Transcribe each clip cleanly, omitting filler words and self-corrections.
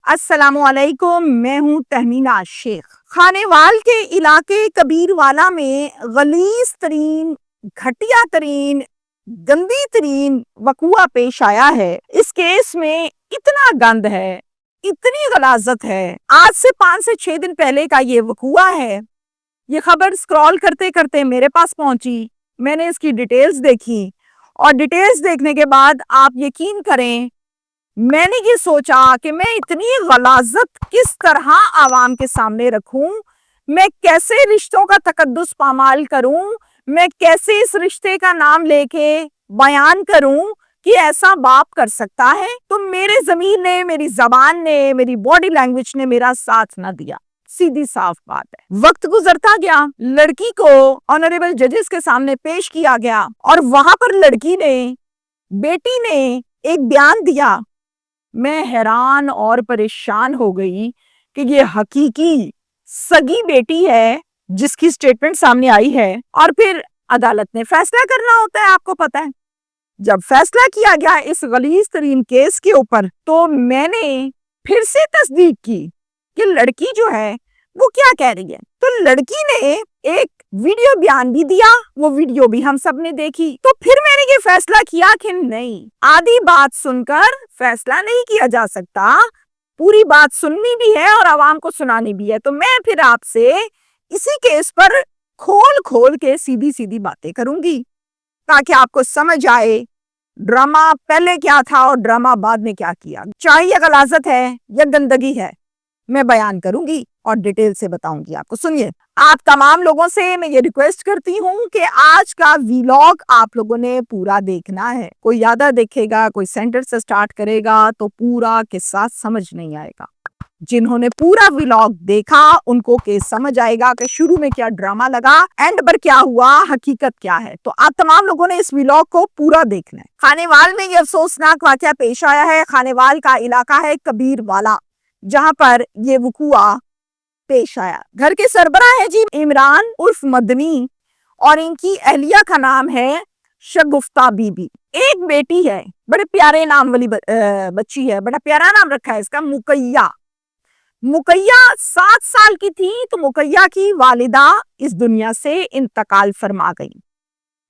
السلام علیکم، میں ہوں تہمینہ شیخ۔ خانیوال کے علاقے کبیر والا میں غلیظ ترین، گھٹیا ترین، گندی ترین وقوعہ پیش آیا ہے۔ اس کیس میں اتنا گند ہے، اتنی غلاظت ہے۔ آج سے 5 سے 6 دن پہلے کا یہ وقوعہ ہے۔ یہ خبر سکرول کرتے کرتے میرے پاس پہنچی، میں نے اس کی ڈیٹیلز دیکھی اور ڈیٹیلز دیکھنے کے بعد آپ یقین کریں میں نے یہ سوچا کہ میں اتنی غلاظت کس طرح عوام کے سامنے رکھوں، میں کیسے رشتوں کا تقدس پامال کروں، میں کیسے اس رشتے کا نام لے کے بیان کروں کہ ایسا باپ کر سکتا ہے۔ تو میرے ضمیر نے، میری زبان نے، میری باڈی لینگویج نے میرا ساتھ نہ دیا۔ سیدھی صاف بات ہے۔ وقت گزرتا گیا، لڑکی کو آنریبل ججز کے سامنے پیش کیا گیا اور وہاں پر لڑکی نے، بیٹی نے ایک بیان دیا۔ میں حیران اور پریشان ہو گئی کہ یہ حقیقی سگی بیٹی ہے جس کی سٹیٹمنٹ سامنے آئی ہے، اور پھر عدالت نے فیصلہ کرنا ہوتا ہے، آپ کو پتہ ہے۔ جب فیصلہ کیا گیا اس غلیظ ترین کیس کے اوپر تو میں نے پھر سے تصدیق کی کہ لڑکی جو ہے وہ کیا کہہ رہی ہے۔ تو لڑکی نے ایک ویڈیو بیان بھی دیا، وہ ویڈیو بھی ہم سب نے دیکھی۔ تو پھر میں نے یہ فیصلہ کیا کہ نہیں، آدھی بات سن کر فیصلہ نہیں کیا جا سکتا، پوری بات سننی بھی ہے اور عوام کو سنانی بھی ہے۔ تو میں پھر آپ سے اسی کیس پر کھول کھول کے سیدھی سیدھی باتیں کروں گی تاکہ آپ کو سمجھ آئے ڈرامہ پہلے کیا تھا اور ڈرامہ بعد میں کیا کیا۔ چاہے یہ غلاظت ہے یا گندگی ہے، میں بیان کروں گی اور ڈیٹیل سے بتاؤں گی آپ کو۔ سنیے، آپ تمام لوگوں سے میں یہ ریکویسٹ کرتی ہوں کہ آج کا ویلاگ آپ لوگوں نے پورا دیکھنا ہے۔ کوئی آدھا دیکھے گا، کوئی سینٹر سے سٹارٹ کرے گا تو پورا قصہ سمجھ نہیں آئے گا۔ جنہوں نے پورا ویلاگ دیکھا ان کو سمجھ آئے گا کہ شروع میں کیا ڈرامہ لگا، اینڈ پر کیا ہوا، حقیقت کیا ہے۔ تو آپ تمام لوگوں نے اس ویلاگ کو پورا دیکھنا ہے۔ خانیوال میں یہ افسوسناک واقعہ پیش آیا ہے۔ خانیوال کا علاقہ ہے کبیر والا، جہاں پر یہ وقوعہ پیش آیا۔ گھر کے سربراہ ہے جی عمران عرف مدنی، اور ان کی اہلیہ کا نام ہے شگفتہ بی بی۔ ایک بیٹی ہے، بڑے پیارے نام والی بچی ہے، بڑا پیارا نام رکھا ہے اس کا، مقیہ۔ مقیہ 7 سال کی تھی تو مقیہ کی والدہ اس دنیا سے انتقال فرما گئی،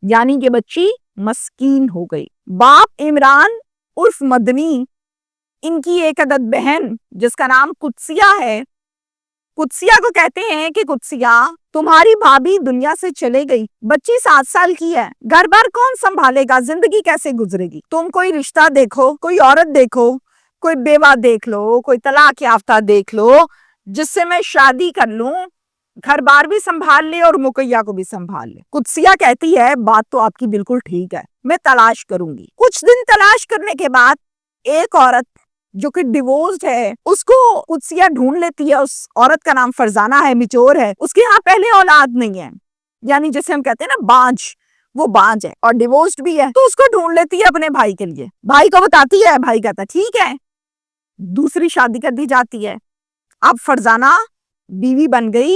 یعنی یہ بچی مسکین ہو گئی۔ باپ عمران عرف مدنی، ان کی ایک عدد بہن جس کا نام قدسیہ ہے۔ قدسیہ کو کہتے ہیں کہ قدسیہ تمہاری بھابھی دنیا سے چلے گئی، بچی 7 سال کی ہے، گھر بار کون سنبھالے گا، زندگی کیسے گزرے گی؟ تم کوئی رشتہ دیکھو، کوئی عورت دیکھو، کوئی بیوہ دیکھ لو، کوئی طلاق یافتہ دیکھ لو جس سے میں شادی کر لوں، گھر بار بھی سنبھال لے اور مقیہ کو بھی سنبھال لے۔ قدسیہ کہتی ہے بات تو آپ کی بالکل ٹھیک ہے، میں تلاش کروں گی۔ کچھ دن تلاش کرنے کے بعد ایک عورت جو کہ ڈیورسڈ ہے اس کو قدسیہ ڈھونڈ لیتی ہے۔ اس عورت کا نام فرزانہ ہے، میچور ہے، اس کے ہاں پہلے اولاد نہیں ہے، یعنی جسے ہم کہتے ہیں نا بانج، وہ بانج ہے اور ڈیورسڈ بھی ہے۔ تو اس کو ڈھونڈ لیتی ہے اپنے بھائی کے لیے، بھائی کو بتاتی ہے، بھائی کہتا ہے ٹھیک ہے، دوسری شادی کر دی جاتی ہے۔ اب فرزانہ بیوی بن گئی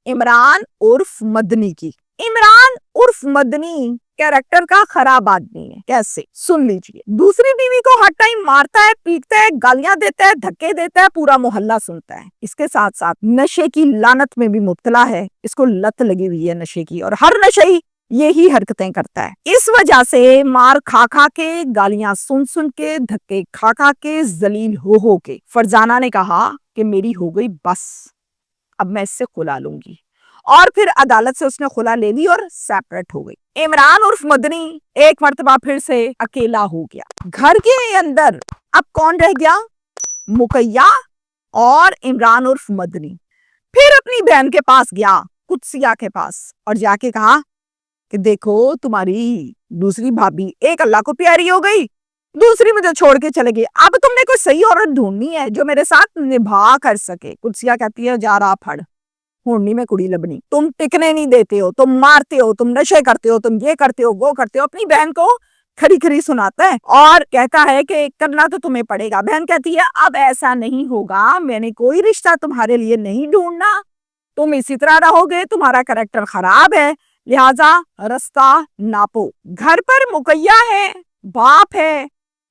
عمران عرف مدنی کی۔ عمران عرف مدنی کیریکٹر کا خراب آدمی ہے۔ کیسے؟ سن لیجئے۔ دوسری بیوی کو ہر ٹائم مارتا ہے، پیٹتا ہے، گالیاں دیتا ہے، دھکے دیتا ہے، پورا محلہ سنتا ہے۔ اس کے ساتھ ساتھ نشے کی لعنت میں بھی مبتلا ہے، اس کو لت لگی ہوئی ہے نشے کی، اور ہر نشئی یہی حرکتیں کرتا ہے۔ اس وجہ سے مار کھا کھا کے، گالیاں سن سن کے، دھکے کھا کھا کے، ذلیل ہو کے فرزانہ نے کہا کہ میری ہو گئی بس، اب میں اس سے خلا لوں گی، اور پھر عدالت سے اس نے خلا لے لی اور سیپریٹ ہو گئی۔ عمران عرف مدنی ایک مرتبہ پھر سے اکیلا ہو گیا۔ گھر کے اندر اب کون رہ گیا؟ مقیہ اور عمران عرف مدنی۔ پھر اپنی بہن کے پاس گیا، قدسیہ کے پاس، اور جا کے کہا کہ دیکھو تمہاری دوسری بھابھی ایک اللہ کو پیاری ہو گئی، دوسری مجھے چھوڑ کے چلے گئی، اب تم نے کوئی صحیح عورت ڈھونڈنی ہے جو میرے ساتھ نبھا کر سکے۔ قدسیہ کہتی ہے جا رہا پھڑ، ہونی میں کڑی لبنی، تم ٹکنے نہیں دیتے ہو، تم مارتے ہو، تم نشے کرتے ہو، تم یہ کرتے ہو، وہ کرتے ہو۔ اپنی بہن کو کھڑی کھڑی سناتا ہے اور کہتا ہے کہ کرنا تو تمہیں پڑے گا۔ بہن کہتی ہے اب ایسا نہیں ہوگا، میں نے کوئی رشتہ تمہارے لیے نہیں ڈھونڈنا، تم اسی طرح رہو گے، تمہارا کریکٹر خراب ہے، لہٰذا رستہ ناپو۔ گھر پر مقیہ ہے، باپ ہے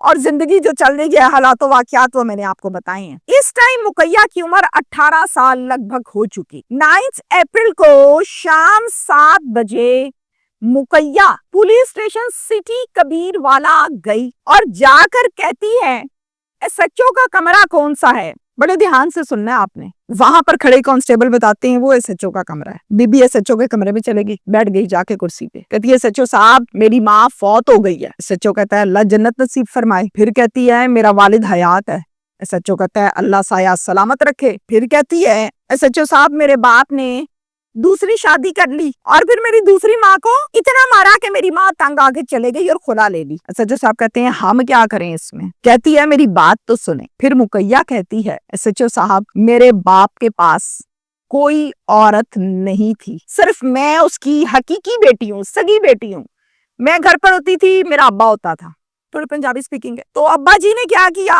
اور زندگی جو چل رہی ہے، حالات و واقعات وہ میں نے آپ کو بتائے ہیں۔ اس ٹائم مقیہ کی عمر 18 سال لگ بھگ ہو چکی۔ 9 اپریل کو شام 7 بجے مقیہ پولیس اسٹیشن سٹی کبیر والا گئی اور جا کر کہتی ہے ایس ایچ او کا کمرہ کون سا ہے؟ بڑے دھیان سے سننا ہے آپ نے۔ وہاں پر کھڑے کانسٹیبل بتاتے ہیں وہ ایس ایچ او کا کمرہ ہے۔ B B S H O کے کمرے میں چلے گی، بیٹھ گئی جا کے کرسی پہ، کہتی ہے ایس ایچ او صاحب میری ماں فوت ہو گئی ہے۔ ایس ایچ او کہتا ہے اللہ جنت نصیب فرمائے۔ پھر کہتی ہے میرا والد حیات ہے۔ ایس ایچ او کہتا ہے اللہ سایہ سلامت رکھے۔ پھر کہتی ہے ایس ایچ او صاحب میرے باپ نے دوسری شادی کر لی اور پھر میری دوسری ماں کو اتنا مارا کہ میری ماں تنگ آ کے چلے گئی اور خلا لے لی۔ ایس ایچ او صاحب کہتے ہیں ہم کیا کریں اس میں؟ کہتی ہے میری بات تو سنیں۔ پھر مقیہ کہتی ہے ایس ایچ او صاحب میرے باپ کے پاس کوئی عورت نہیں تھی، صرف میں اس کی حقیقی بیٹی ہوں، سگی بیٹی ہوں۔ میں گھر پر ہوتی تھی، میرا ابا ہوتا تھا۔ تھوڑی پنجابی سپیکنگ ہے۔ تو ابا جی نے کیا کیا؟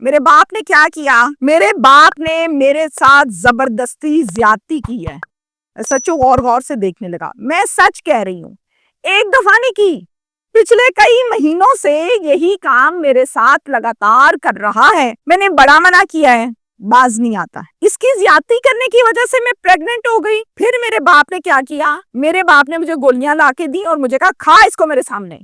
میرے باپ نے کیا کیا؟ میرے باپ نے میرے ساتھ زبردستی زیادتی کی ہے۔ سچو غور سے دیکھنے لگا، میں سچ کہہ رہی ہوں، ایک دفعہ نہیں کی، پچھلے کئی مہینوں سے یہی کام میرے ساتھ لگاتار کر رہا ہے۔ میں نے بڑا منع کیا ہے، باز نہیں آتا۔ اس کی زیادتی کرنے کی وجہ سے میں پریگننٹ ہو گئی۔ پھر میرے باپ نے کیا کیا؟ میرے باپ نے مجھے گولیاں لا کے دی اور مجھے کہا کھا اس کو میرے سامنے۔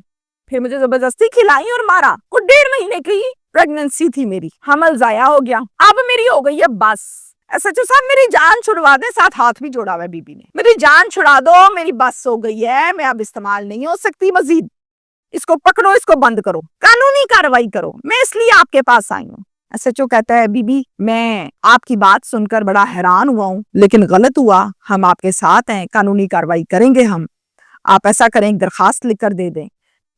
پھر مجھے زبردستی کھلائی اور مارا۔ وہ 1.5 مہینے کی پریگننسی تھی میری، حمل ضائع ہو گیا۔ اب میری ہو گئی ہے بس۔ ایس ایچ او صاحب میری جان چھڑوا دیں، ساتھ ہاتھ بھی جوڑا ہوا ہے بی بی نے، میری جان چھڑا دو، میری بس ہو گئی ہے، میں اب استعمال نہیں ہو سکتی مزید، اس کو پکڑو، اس کو بند کرو، قانونی کارروائی کرو، میں اس لیے آپ کے پاس آئی ہوں۔ ایس ایچ او کہتا ہے بی بی میں آپ کی بات سن کر بڑا حیران ہوا ہوں، لیکن غلط ہوا، ہم آپ کے ساتھ ہیں، قانونی کارروائی کریں گے ہم، آپ ایسا کریں ایک درخواست لکھ کر دے دیں۔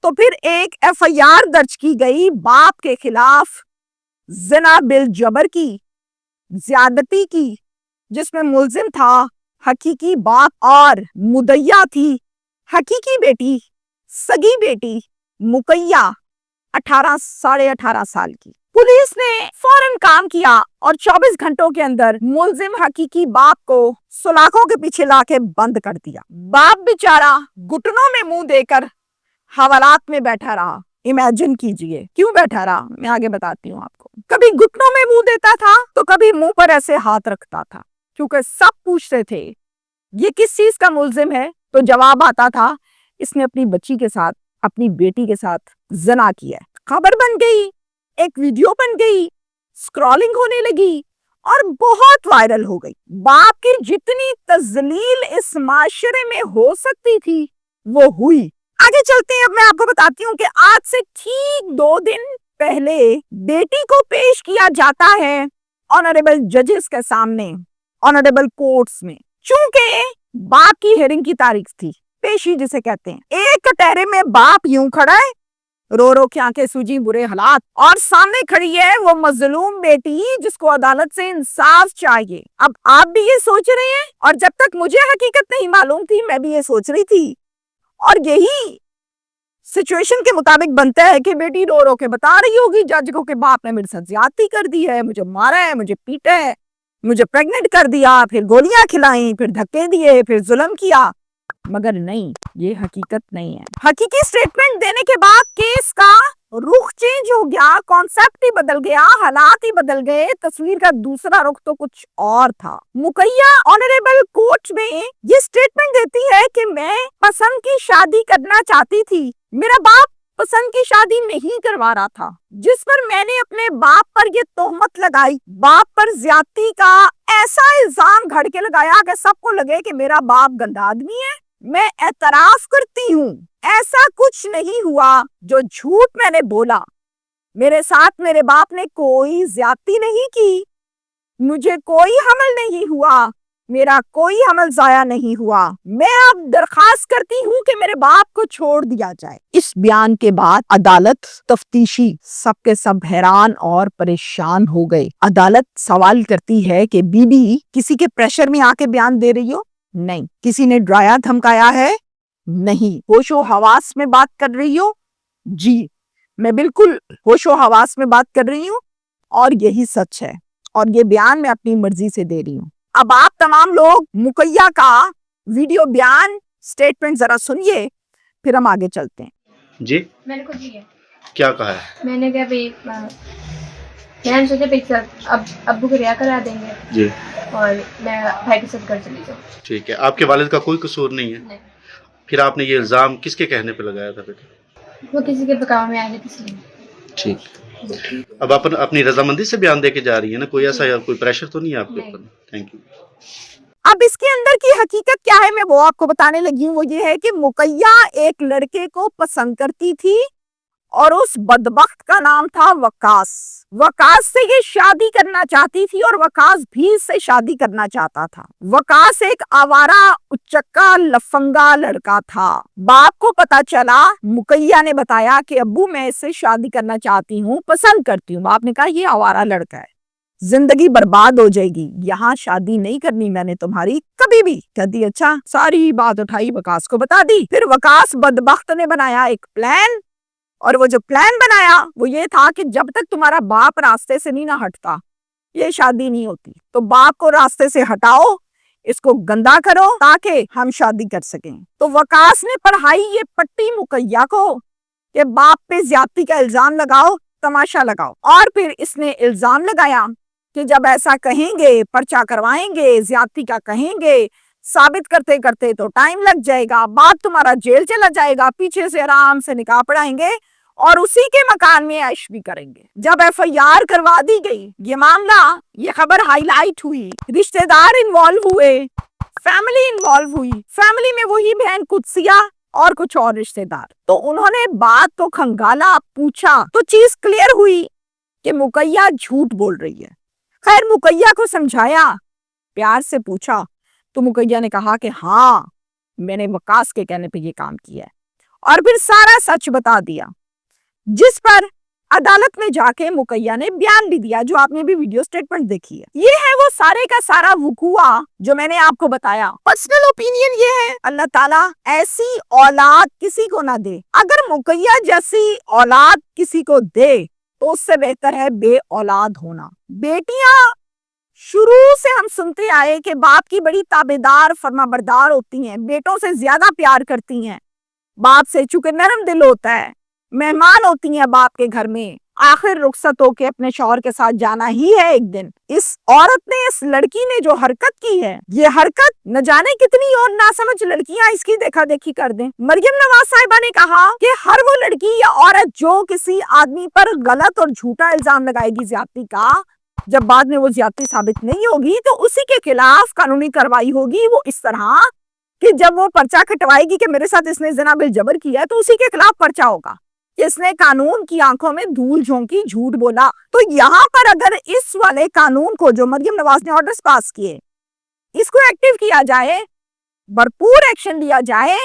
تو پھر ایک ایف آئی آر درج کی گئی باپ کے خلاف زنا بالجبر کی، زیادتی کی، جس میں ملزم تھا حقیقی باپ اور مدعیہ تھی حقیقی بیٹی، سگی بیٹی مقیہ 18 سال کی۔ پولیس نے فوراً کام کیا اور 24 گھنٹوں کے اندر ملزم حقیقی باپ کو سلاخوں کے پیچھے لا کے بند کر دیا۔ باپ بیچارہ گھٹنوں میں منہ دے کر حوالات میں بیٹھا رہا۔ امیجن کیجئے کیوں بیٹھا رہا، میں آگے بتاتی ہوں آپ کو۔ کبھی گھٹنوں میں منہ دیتا تھا تو کبھی منہ پر ایسے ہاتھ رکھتا تھا، کیونکہ سب پوچھتے تھے یہ کس چیز کا ملزم ہے، تو جواب آتا تھا اس نے اپنی بچی کے ساتھ، اپنی بیٹی کے ساتھ زنا کیا ہے۔ خبر بن گئی، ایک ویڈیو بن گئی، سکرولنگ ہونے لگی اور بہت وائرل ہو گئی۔ باپ کی جتنی تذلیل اس معاشرے میں ہو سکتی تھی وہ ہوئی۔ آگے چلتے ہیں، اب میں آپ کو بتاتی ہوں کہ آج سے ٹھیک 2 دن پہلے بیٹی کو پیش کیا جاتا ہے آنریبل ججز کے سامنے، آنریبل کورٹس میں، چونکہ باپ کی ہیئرنگ کی تاریخ تھی، پیشی جسے کہتے ہیں۔ ایک کٹہرے میں باپ یوں کھڑا ہے، رو رو کے آنکھیں سوجی، برے حالات، اور سامنے کھڑی ہے وہ مظلوم بیٹی جس کو عدالت سے انصاف چاہیے۔ اب آپ بھی یہ سوچ رہے ہیں، اور جب تک مجھے حقیقت نہیں معلوم تھی میں بھی یہ سوچ رہی تھی، اور یہی سچویشن کے مطابق بنتا ہے کہ بیٹی رو رو کے بتا رہی ہوگی جج کو کہ باپ نے میرے ساتھ زیادتی کر دی ہے، مجھے مارا ہے، مجھے پیٹا ہے، مجھے پریگننٹ کر دیا، پھر گولیاں کھلائیں، پھر دھکے دیے، پھر ظلم کیا۔ مگر نہیں، یہ حقیقت نہیں ہے۔ حقیقی سٹیٹمنٹ دینے کے بعد کیس کا رخ چینج ہو گیا، کانسیپٹ ہی بدل گیا، حالات ہی بدل گئے، تصویر کا دوسرا رخ تو کچھ اور تھا۔ مقیہ آنریبل کورٹ میں یہ سٹیٹمنٹ دیتی ہے کہ میں پسند کی شادی کرنا چاہتی تھی، میرا باپ پسند کی شادی نہیں کروا رہا تھا، جس پر میں نے اپنے باپ پر یہ تہمت لگائی، باپ پر زیادتی کا ایسا الزام گھڑ کے لگایا کہ سب کو لگے کہ میرا باپ گندا آدمی ہے۔ میں اعتراف کرتی ہوں ایسا کچھ نہیں ہوا جو جھوٹ میں نے بولا، میرے ساتھ میرے باپ نے کوئی زیادتی نہیں کی، مجھے کوئی حمل نہیں ہوا، میرا کوئی حمل ضائع نہیں ہوا، میں اب درخواست کرتی ہوں کہ میرے باپ کو چھوڑ دیا جائے۔ اس بیان کے بعد عدالت، تفتیشی سب کے سب حیران اور پریشان ہو گئے۔ عدالت سوال کرتی ہے کہ بی بی کسی کے پریشر میں آ کے بیان دے رہی ہو؟ نہیں۔ کسی نے ڈرایا دھمکایا ہے؟ نہیں۔ ہوش و حواس میں بات کر رہی ہو؟ جی، میں بالکل ہوش و حواس میں بات کر رہی ہوں اور یہی سچ ہے، اور یہ بیان میں اپنی مرضی سے دے رہی ہوں۔ اب آپ تمام لوگ مقیہ کا ویڈیو بیان سٹیٹمنٹ ذرا سنیے، پھر ہم آگے چلتے ہیں۔ جی میں نے خود لی ہے۔ کیا کہا ہے؟ میں نے کہا بھائی میں نے سوچا بھائی اب ابو کو رہا کرا دیں گے جی اور میں بھائی کے ساتھ گھر چلی جاؤں. ٹھیک ہے. آپ کے والد کا کوئی قصور نہیں ہے؟ نہیں. پھر آپ نے یہ الزام کس کے کہنے پہ لگایا تھا بیٹا؟ وہ کسی کے بکاؤ میں آئے تھے اس لیے. ٹھیک. اب آپ اپنی رضامندی سے بیان دے کے جا رہی ہیں نا, کوئی ایسا کوئی پریشر تو نہیں ہے آپ کے اوپر؟ Thank you. اب اس کے اندر کی حقیقت کیا ہے میں وہ آپ کو بتانے لگی ہوں. وہ یہ ہے کہ مقیہ ایک لڑکے کو پسند کرتی تھی اور اس بدبخت کا نام تھا وقاص. وقاص سے یہ شادی کرنا چاہتی تھی اور وقاص بھی اس سے شادی کرنا چاہتا تھا. وقاص ایک آوارہ اچکا لفنگا لڑکا تھا. باپ کو پتا چلا, مقیہ نے بتایا کہ ابو میں اس سے شادی کرنا چاہتی ہوں, پسند کرتی ہوں. باپ نے کہا یہ آوارہ لڑکا ہے, زندگی برباد ہو جائے گی, یہاں شادی نہیں کرنی میں نے تمہاری کبھی بھی. کہتی اچھا. ساری بات اٹھائی وقاص کو بتا دی. پھر وقاص بدبخت نے بنایا ایک پلان, اور وہ جو پلان بنایا وہ یہ تھا کہ جب تک تمہارا باپ راستے سے نہیں نہ ہٹتا یہ شادی نہیں ہوتی. تو باپ کو راستے سے ہٹاؤ, اس کو گندا کرو تاکہ ہم شادی کر سکیں. تو وقاص نے پڑھائی یہ پٹی مقیہ کو کہ باپ پہ زیادتی کا الزام لگاؤ, تماشا لگاؤ. اور پھر اس نے الزام لگایا کہ جب ایسا کہیں گے, پرچہ کروائیں گے, زیادتی کا کہیں گے, ثابت کرتے کرتے تو ٹائم لگ جائے گا, بعد تمہارا جیل چلا جائے گا, پیچھے سے آرام سے نکاح پڑھائیں گے اور اسی کے مکان میں عیش بھی کریں گے. جب ایف آئی آر کروا دی گئی, یہ معاملہ, یہ خبر ہائی لائٹ ہوئی, رشتہ دار انوالو ہوئے, فیملی انوالو ہوئی. فیملی میں وہی بہن قدسیہ اور کچھ اور رشتہ دار. تو انہوں نے بات تو کھنگالا, پوچھا تو چیز کلیئر ہوئی کہ مقیہ جھوٹ بول رہی ہے. خیر مقیہ کو سمجھایا, پیار سے پوچھا تو مقیہ نے کہا کہ ہاں میں نے وقاص کے کہنے پہ یہ کام کیا ہے, اور پھر سارا سچ بتا دیا. جس پر عدالت میں جا کے مقیہ نے بیان بھی دیا, جو آپ نے بھی ویڈیو سٹیٹمنٹ دیکھی ہے. یہ ہے وہ سارے کا سارا وقوع جو میں نے آپ کو بتایا. پرسنل اوپینین یہ ہے, اللہ تعالیٰ ایسی اولاد کسی کو نہ دے. اگر مقیہ جیسی اولاد کسی کو دے تو اس سے بہتر ہے بے اولاد ہونا. بیٹیاں شروع سے ہم سنتے آئے کہ باپ کی بڑی تابعدار فرما بردار ہوتی ہیں, بیٹوں سے زیادہ پیار کرتی ہیں باپ سے, چونکہ نرم دل ہوتا ہے, مہمان ہوتی ہیں باپ کے گھر میں, آخر رخصت ہو کے اپنے شوہر کے ساتھ جانا ہی ہے ایک دن. اس عورت نے, اس لڑکی نے جو حرکت کی ہے, یہ حرکت نہ جانے کتنی اور ناسمجھ لڑکیاں اس کی دیکھا دیکھی کر دیں. مریم نواز صاحبہ نے کہا کہ ہر وہ لڑکی یا عورت جو کسی آدمی پر غلط اور جھوٹا الزام لگائے گی زیادتی کا, جب بعد میں وہ زیادتی ثابت نہیں ہوگی تو اسی کے خلاف قانونی کارروائی ہوگی. وہ اس طرح کہ جب وہ پرچہ کٹوائے گی کہ میرے ساتھ اس نے زنا بالجبر کیا ہے, تو اسی کے خلاف پرچہ ہوگا کہ اس نے قانون کی آنکھوں میں دھول جھونکی, جھوٹ بولا. تو یہاں پر اگر اس والے قانون کو جو مریم نواز نے آرڈرز پاس کیے, اس کو ایکٹیو کیا جائے, بھرپور ایکشن لیا جائے,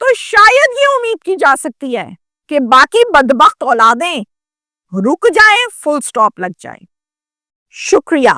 تو شاید یہ امید کی جا سکتی ہے کہ باقی بدبخت اولادیں رک جائیں, فل سٹاپ لگ جائے. شکریہ.